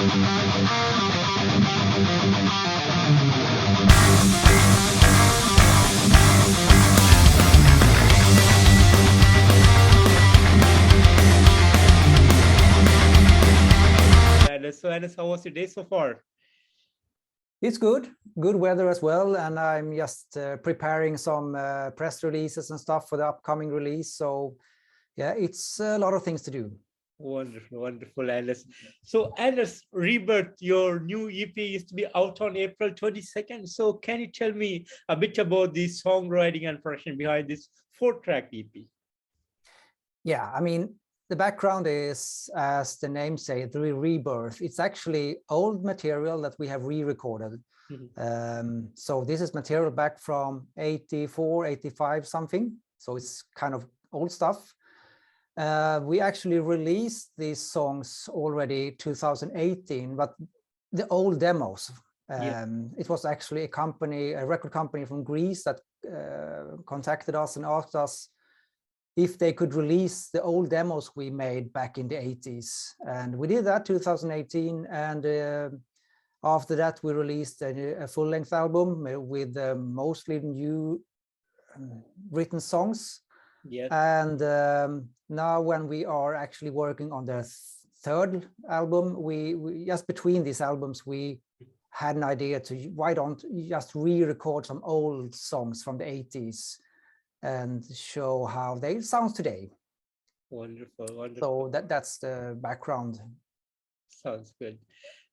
So, Anis, how was your day so far? It's good weather as well, and I'm just preparing some press releases and stuff for the upcoming release. So yeah, it's a lot of things to do. Wonderful, wonderful, Alice. So, Alice, Rebirth, your new EP is to be out on April 22nd. So, can you tell me a bit about the songwriting and production behind this 4-track EP? Yeah, I mean, the background is, as the name says, the rebirth. It's actually old material that we have re-recorded. So this is material back from 84, 85 something. So it's kind of old stuff. We actually released these songs already 2018, but the old demos. It was actually a record company from Greece that contacted us and asked us if they could release the old demos we made back in the 80s. And we did that 2018. And after that, we released a full-length album with mostly new written songs. And now when we are actually working on the third album, we just between these albums, we had an idea to why don't you just re-record some old songs from the 80s and show how they sound today. Wonderful, wonderful. So that's the background. Sounds good.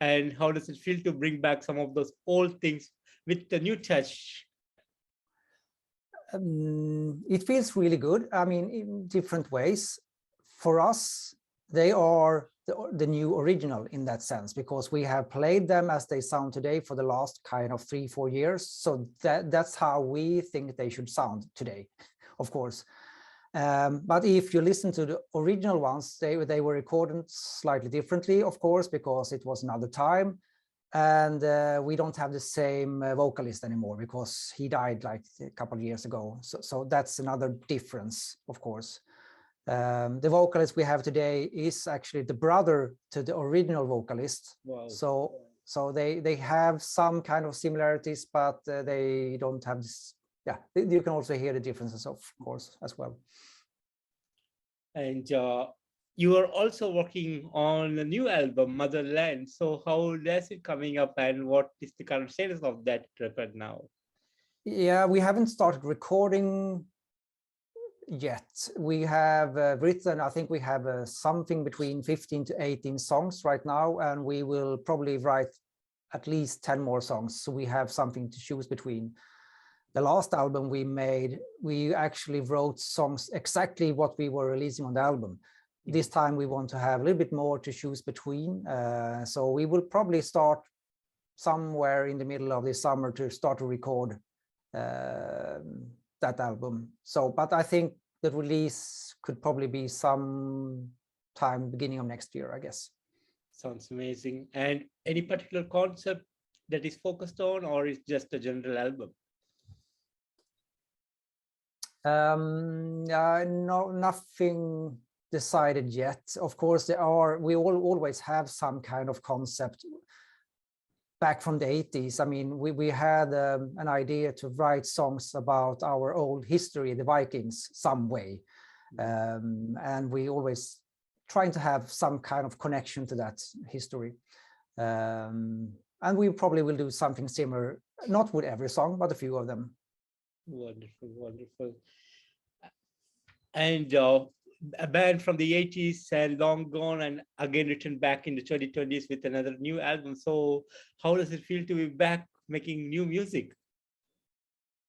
And how does it feel to bring back some of those old things with the new touch? It feels really good. I mean, in different ways. For us, they are the new original in that sense, because we have played them as they sound today for the last kind of 3-4 years. So that's how we think they should sound today, of course. But if you listen to the original ones, they were recorded slightly differently, of course, because it was another time. And we don't have the same vocalist anymore because he died like a couple of years ago. So that's another difference, of course. The vocalist we have today is actually the brother to the original vocalist. Wow. So they have some kind of similarities, but they don't have this. Yeah, you can also hear the differences, of course, as well. And you are also working on a new album, Motherland. So how is it coming up, and what is the current status of that record now? Yeah, we haven't started recording yet. We have written, I think we have something between 15 to 18 songs right now, and we will probably write at least 10 more songs. So we have something to choose between. The last album we made, we actually wrote songs exactly what we were releasing on the album. This time we want to have a little bit more to choose between. So we will probably start somewhere in the middle of this summer to start to record that album. So, but I think the release could probably be some time beginning of next year, I guess. Sounds amazing. And any particular concept that is focused on, or is just a general album? No, nothing decided yet. Of course, we always have some kind of concept back from the 80s. I mean, we had an idea to write songs about our old history, the Vikings, some way. And we always trying to have some kind of connection to that history. And we probably will do something similar, not with every song, but a few of them. Wonderful, wonderful. And a band from the 80s and long gone, and again written back in the 2020s with another new album. So how does it feel to be back making new music?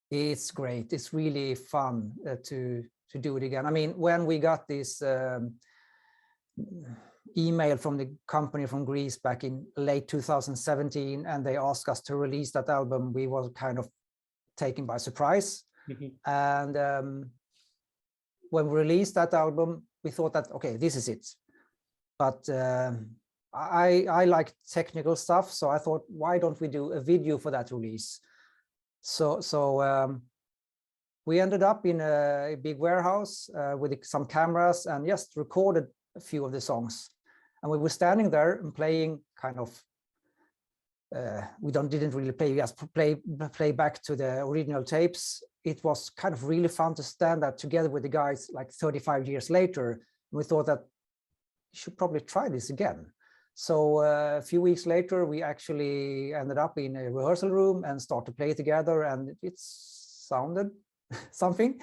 It's great. It's really fun to do it again. I mean, when we got this email from the company from Greece back in late 2017, and they asked us to release that album, we were kind of taken by surprise. And when we released that album, we thought that, okay, this is it. But I like technical stuff, so I thought, why don't we do a video for that release? So we ended up in a big warehouse with some cameras and just recorded a few of the songs. And we were standing there and playing kind of, we didn't really play, just play back to the original tapes. It was kind of really fun to stand there together with the guys like 35 years later. We thought that we should probably try this again. So a few weeks later, we actually ended up in a rehearsal room and started to play together, and it sounded something,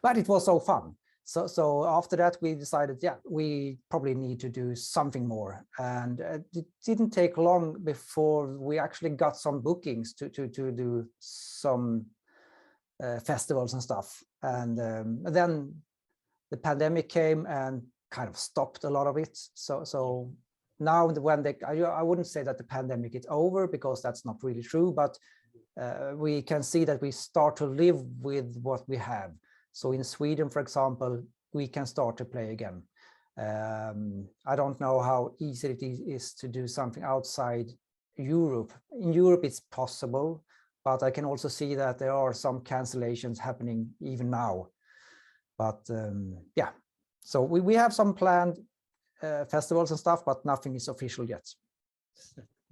but it was so fun. So after that, we decided, yeah, we probably need to do something more. And it didn't take long before we actually got some bookings to do some festivals and stuff. And then the pandemic came and kind of stopped a lot of it. So now when I wouldn't say that the pandemic is over, because that's not really true, but we can see that we start to live with what we have. So in Sweden, for example, we can start to play again. I don't know how easy it is to do something outside Europe. In Europe, it's possible, but I can also see that there are some cancellations happening even now. But yeah, so we have some planned festivals and stuff, but nothing is official yet.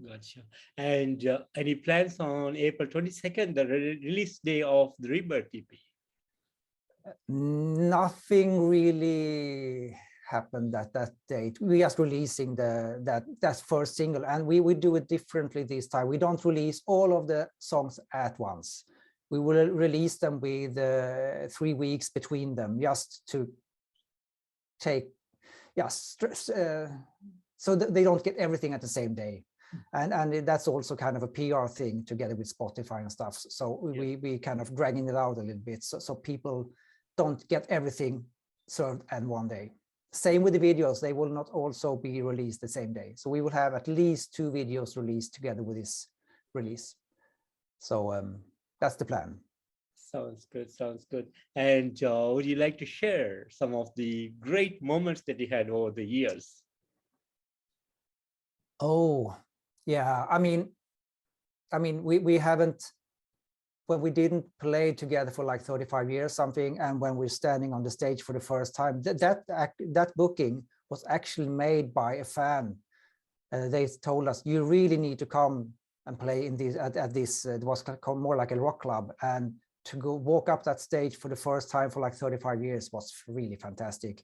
Gotcha. And any plans on April 22nd, the release day of the Rebirth EP? Nothing really happened at that date. We are releasing that first single, and we do it differently this time. We don't release all of the songs at once. We will release them with 3 weeks between them, just to take, so that they don't get everything at the same day. And that's also kind of a PR thing together with Spotify and stuff. So we kind of dragging it out a little bit, so people don't get everything served at one day. Same with the videos, they will not also be released the same day. So we will have at least 2 videos released together with this release. So that's the plan. Sounds good, sounds good. And would you like to share some of the great moments that you had over the years? Oh, yeah. I mean, we haven't, when we didn't play together for like 35 years something, and when we're standing on the stage for the first time, that booking was actually made by a fan. They told us, you really need to come and play in this at this, it was more like a rock club, and to go walk up that stage for the first time for like 35 years was really fantastic.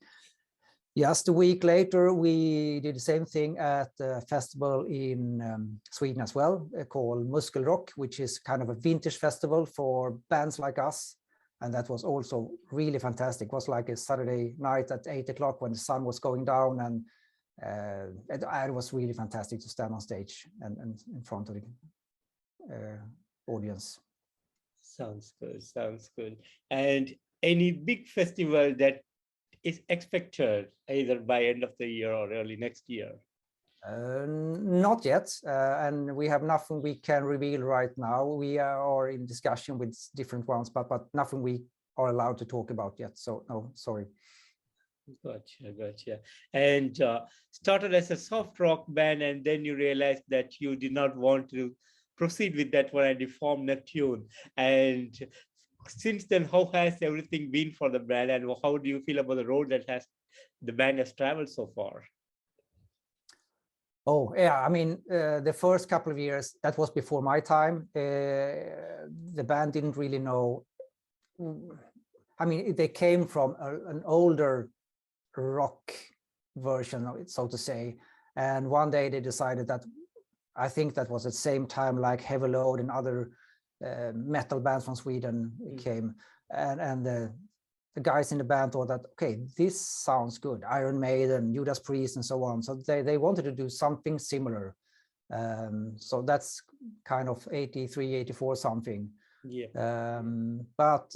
Just a week later, we did the same thing at a festival in Sweden as well, called Muskelrock, which is kind of a vintage festival for bands like us. And that was also really fantastic. It was like a Saturday night at 8 o'clock when the sun was going down, and it was really fantastic to stand on stage and in front of the audience. Sounds good, sounds good. And any big festival that is expected either by end of the year or early next year? Not yet, and we have nothing we can reveal right now. We are in discussion with different ones, but nothing we are allowed to talk about yet. So no, sorry. Gotcha. And started as a soft rock band, and then you realized that you did not want to proceed with that one and you formed Neptune. And since then, how has everything been for the band, and how do you feel about the road that the band has traveled so far? Oh, yeah, I mean, the first couple of years, that was before my time. The band didn't really know. I mean, they came from an older rock version of it, so to say. And one day they decided that, I think that was at the same time like Heavy Load and other metal bands from Sweden came, and the guys in the band thought that, okay, this sounds good. Iron Maiden, Judas Priest, and so on. So they wanted to do something similar. So that's kind of 83, 84 something. Yeah. But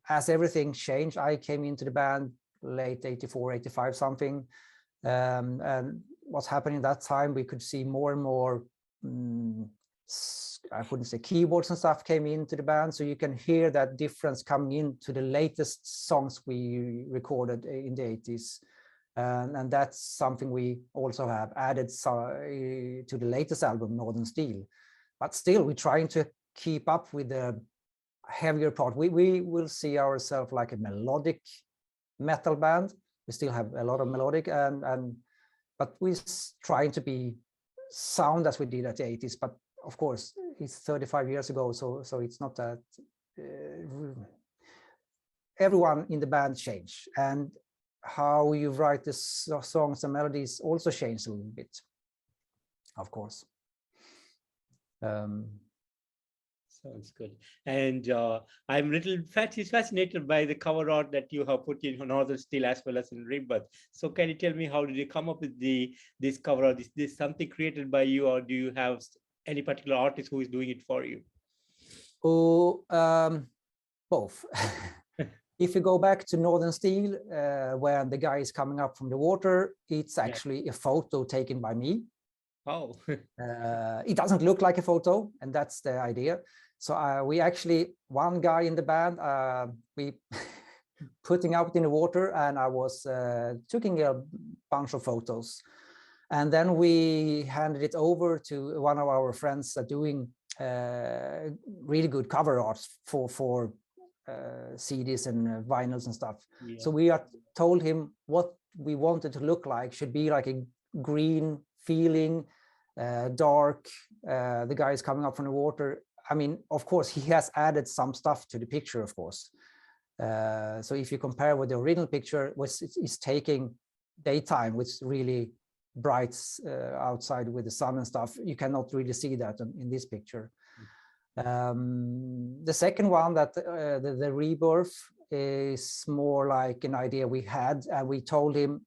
as everything changed, I came into the band late 84, 85 something. And what's happening that time, we could see more and more I wouldn't say keyboards and stuff came into the band, so you can hear that difference coming into the latest songs we recorded in the 80s. And that's something we also have added to the latest album, Northern Steel. But still, we're trying to keep up with the heavier part. We will see ourselves like a melodic metal band. We still have a lot of melodic, but we're trying to be sound as we did at the 80s. But of course, it's 35 years ago, so it's not that everyone in the band changed, and how you write the songs and melodies also changed a little bit, of course. Sounds good. And I'm a little fascinated by the cover art that you have put in Northern Steel as well as in Rebirth. So can you tell me, how did you come up with this cover art? Is this something created by you, or do you have any particular artist who is doing it for you? Oh, both. If you go back to Northern Steel, where the guy is coming up from the water, it's actually a photo taken by me. Oh. It doesn't look like a photo, and that's the idea. So we actually, one guy in the band, we putting out in the water, and I was taking a bunch of photos. And then we handed it over to one of our friends that doing really good cover art for CDs and vinyls and stuff. Yeah. So we told him what we wanted to look like should be like a green feeling, dark. The guy is coming up from the water. I mean, of course, he has added some stuff to the picture, of course. So if you compare with the original picture, which is taking daytime, with really bright outside with the sun and stuff, you cannot really see that in this picture. The second one, that the Rebirth, is more like an idea we had, and we told him,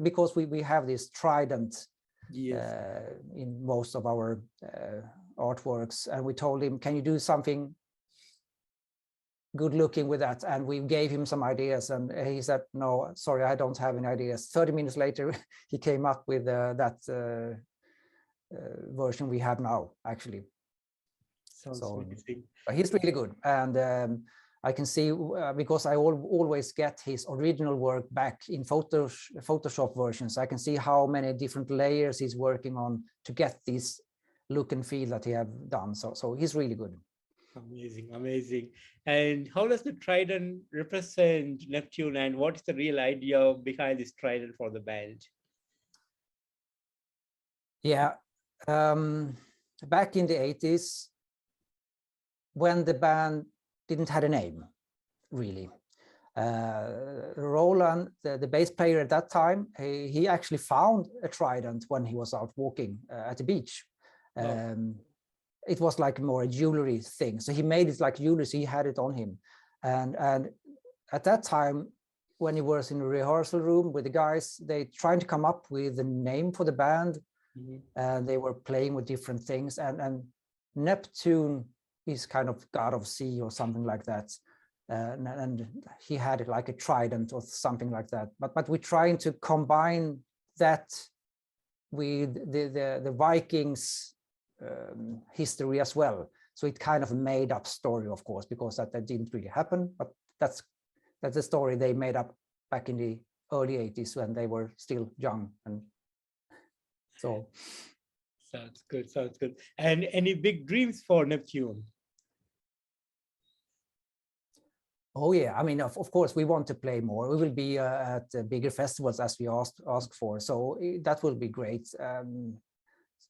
because we have this Trident in most of our artworks, and we told him, can you do something good looking with that? And we gave him some ideas, and he said, no, sorry, I don't have any ideas. 30 minutes later, he came up with that version we have now, actually. So he's really good, and I can see, because I always get his original work back in Photoshop versions. I can see how many different layers he's working on to get this look and feel that he have done. So he's really good. Amazing, amazing. And how does the Trident represent Neptune, and what is the real idea behind this Trident for the band? Yeah, back in the 80s, when the band didn't have a name, really. Roland, the bass player at that time, he actually found a Trident when he was out walking at the beach. It was like more a jewelry thing. So he made it like jewelry, so he had it on him. And at that time, when he was in the rehearsal room with the guys, they tried to come up with a name for the band. And they were playing with different things. And Neptune is kind of god of sea or something like that. And he had it like a trident or something like that. But we're trying to combine that with the Vikings history as well. So it kind of made up story, of course, because that didn't really happen. But that's the story they made up back in the early 80s when they were still young. And so sounds good, sounds good. And any big dreams for Neptune? Oh yeah, I mean, of course, we want to play more. We will be at bigger festivals as we asked for, so that will be great.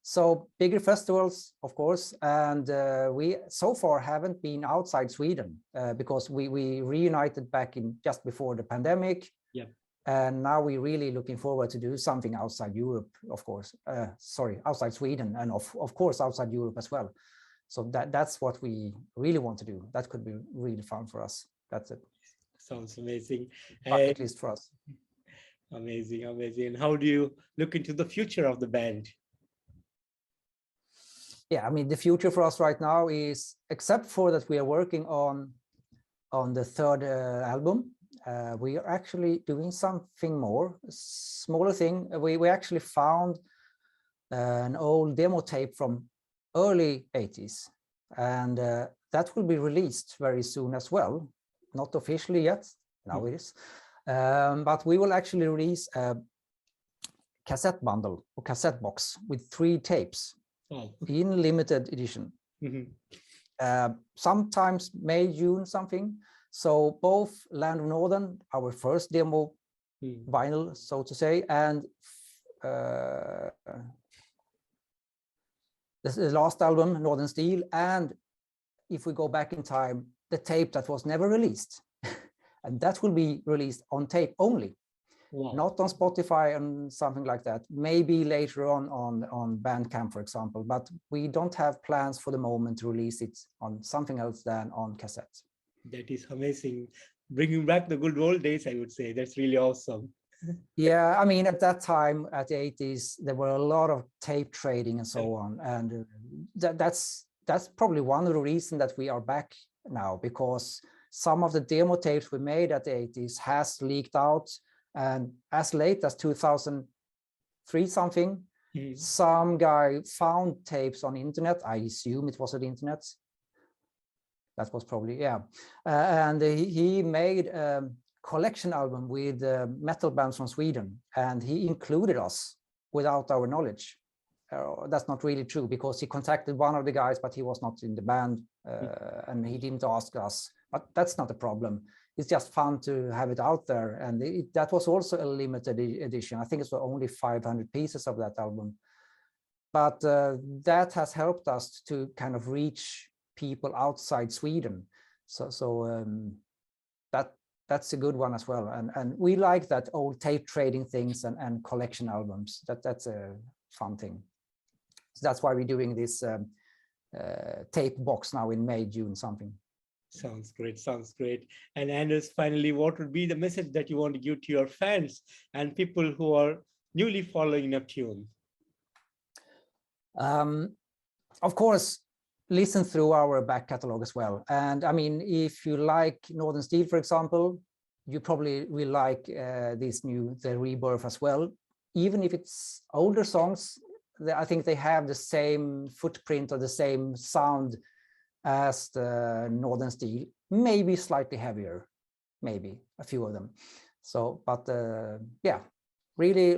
So bigger festivals, of course, and we so far haven't been outside Sweden because we reunited back in just before the pandemic. Yeah. And now we're really looking forward to do something outside Europe, of course. Outside Sweden, and of course outside Europe as well. So that's what we really want to do. That could be really fun for us. That's it. Sounds amazing. Bucket list for us. Amazing, amazing. And how do you look into the future of the band? Yeah, I mean, the future for us right now is, except for that we are working on the third album, we are actually doing something more, a smaller thing. We actually found an old demo tape from early 80s, and that will be released very soon as well. Not officially yet, now it is, but we will actually release a cassette bundle or cassette box with 3 tapes in limited edition. Sometimes May, June, something. So both Land of Northern, our first demo vinyl, so to say, and this is the last album, Northern Steel, and if we go back in time, the tape that was never released, and that will be released on tape only. Wow. Not on Spotify and something like that. Maybe later on Bandcamp, for example, but we don't have plans for the moment to release it on something else than on cassette. That is amazing. Bringing back the good old days, I would say. That's really awesome. Yeah, I mean, at that time, at the 80s, there were a lot of tape trading and so on. And that's probably one of the reasons that we are back now, because some of the demo tapes we made at the 80s has leaked out. And as late as 2003 something, some guy found tapes on the internet. I assume it was on the internet. That was probably, yeah. And he made a collection album with metal bands from Sweden, and he included us without our knowledge. That's not really true, because he contacted one of the guys, but he was not in the band, and he didn't ask us. But that's not a problem. It's just fun to have it out there. And that was also a limited edition. I think it's only 500 pieces of that album. But that has helped us to kind of reach people outside Sweden. So that's a good one as well. And we like that old tape trading things and collection albums. That's a fun thing. So that's why we're doing this tape box now in May, June, something. Sounds great. Sounds great. And Anders, finally, what would be the message that you want to give to your fans and people who are newly following Neptune? Of course, listen through our back catalog as well. And I mean, if you like Northern Steel, for example, you probably will like the Rebirth as well. Even if it's older songs, I think they have the same footprint or the same sound as the Northern Steel, maybe slightly heavier, maybe a few of them. So, but yeah, really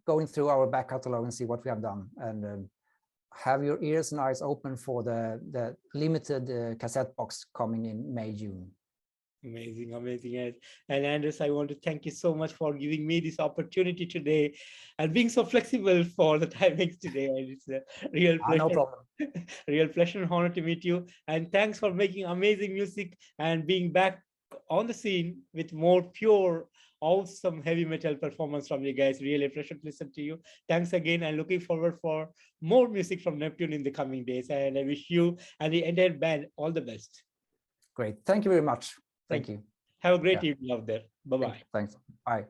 going through our back catalog and see what we have done, and have your ears and eyes open for the limited cassette box coming in May, June. Amazing, amazing. And Anders, I want to thank you so much for giving me this opportunity today and being so flexible for the timings today. And it's a real pleasure. No problem. Real pleasure and honor to meet you. And thanks for making amazing music and being back on the scene with more pure, awesome heavy metal performance from you guys. Really a pleasure to listen to you. Thanks again, and looking forward for more music from Neptune in the coming days. And I wish you and the entire band all the best. Great. Thank you very much. Thank you. Have a great evening out there. Bye-bye. Thanks. Bye.